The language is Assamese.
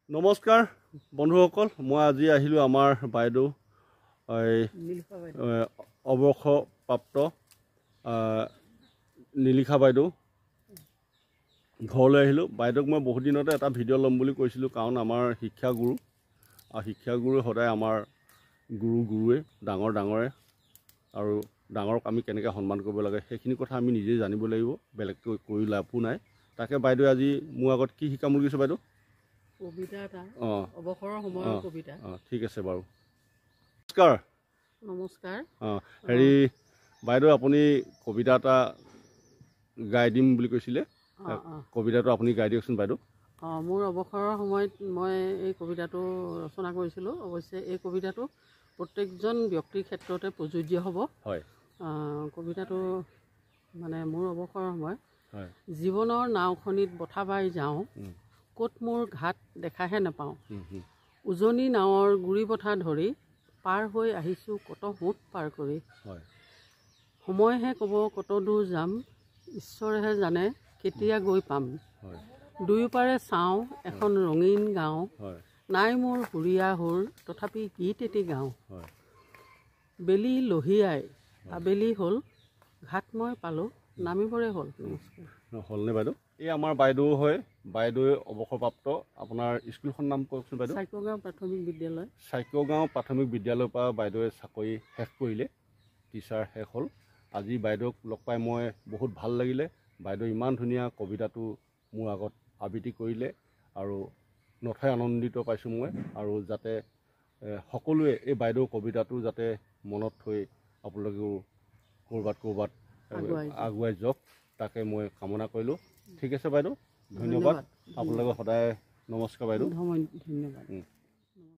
নমস্কাৰ বন্ধুসকল, মই আজি আহিলোঁ আমাৰ বাইদেউ অৱসৰপ্ৰাপ্ত নীলিখা বাইদেউ ঘৰলৈ আহিলোঁ। বাইদেউক মই বহুত দিনতে এটা ভিডিঅ' ল'ম বুলি কৈছিলোঁ, কাৰণ আমাৰ শিক্ষাগুৰু আৰু শিক্ষাগুৰু সদায় আমাৰ গুৰুৱে ডাঙৰে আৰু ডাঙৰক আমি কেনেকৈ সন্মান কৰিব লাগে সেইখিনি কথা আমি নিজেই জানিব লাগিব, বেলেগকৈ কৰি লাভো নাই। তাকে বাইদেৱে আজি মোৰ আগত কি শিকাম বুলি কৈছে বাইদেউ? কবিতা এটা, অৱসৰৰ সময়ৰ কবিতা। ঠিক আছে বাৰু। নমস্কাৰ। নমস্কাৰ। হেৰি বাইদেউ, আপুনি কবিতা এটা গাই দিম বুলি কৈছিলে, কবিতাটো আপুনি গাই দিয়কচোন বাইদেউ। মোৰ অৱসৰৰ সময়ত মই এই কবিতাটো ৰচনা কৰিছিলোঁ। অৱশ্যে এই কবিতাটো প্ৰত্যেকজন ব্যক্তিৰ ক্ষেত্ৰতে প্ৰযোজ্য হ'ব। হয়। কবিতাটো মানে মোৰ অৱসৰৰ সময়, জীৱনৰ নাওখনিত বঠা বাই যাওঁ, ক'ত মোৰ ঘাট দেখাহে নাপাওঁ, উজনি নাৱৰ গুৰি বঠা ধৰি পাৰ হৈ আহিছোঁ কত সোঁত পাৰ কৰি। সময়হে ক'ব কত দূৰ যাম, ঈশ্বৰেহে জানে কেতিয়া গৈ পাম। দুয়োপাৰে চাওঁ এখন ৰঙীন গাঁও, নাই মোৰ সুৰীয়া সুৰ তথাপি গীত এটি গাওঁ। বেলি লহিয়াই আবেলি হ'ল, ঘাট মই পালোঁ নামিবৰে হ'ল। হ'লনে বাইদেউ? এই আমাৰ বাইদেউ হয়, বাইদেৱে অৱসৰপ্ৰাপ্ত। আপোনাৰ স্কুলখন নাম কওকচোন বাইদেউ। চাইকগাঁও প্ৰাথমিক বিদ্যালয়। চাইকগাঁও প্ৰাথমিক বিদ্যালয়ৰ পৰা বাইদেৱে চাকৰি শেষ কৰিলে, টিচাৰ শেষ হ'ল। আজি বাইদেউক লগ পাই মই বহুত ভাল লাগিলে। বাইদেউ ইমান ধুনীয়া কবিতাটো মোৰ আগত আবৃত্তি কৰিলে আৰু নথৈ আনন্দিত পাইছোঁ মই। আৰু যাতে সকলোৱে এই বাইদেউৰ কবিতাটো যাতে মনত থৈ আপোনালোকেও ক'ৰবাত আগুৱাই যাওক, তাকে মই কামনা কৰিলোঁ। ঠিক আছে বাইদেউ, ধন্যবাদ। আপোনালোকে সদায় নমস্কাৰ বাইদেউ। ধন্যবাদ।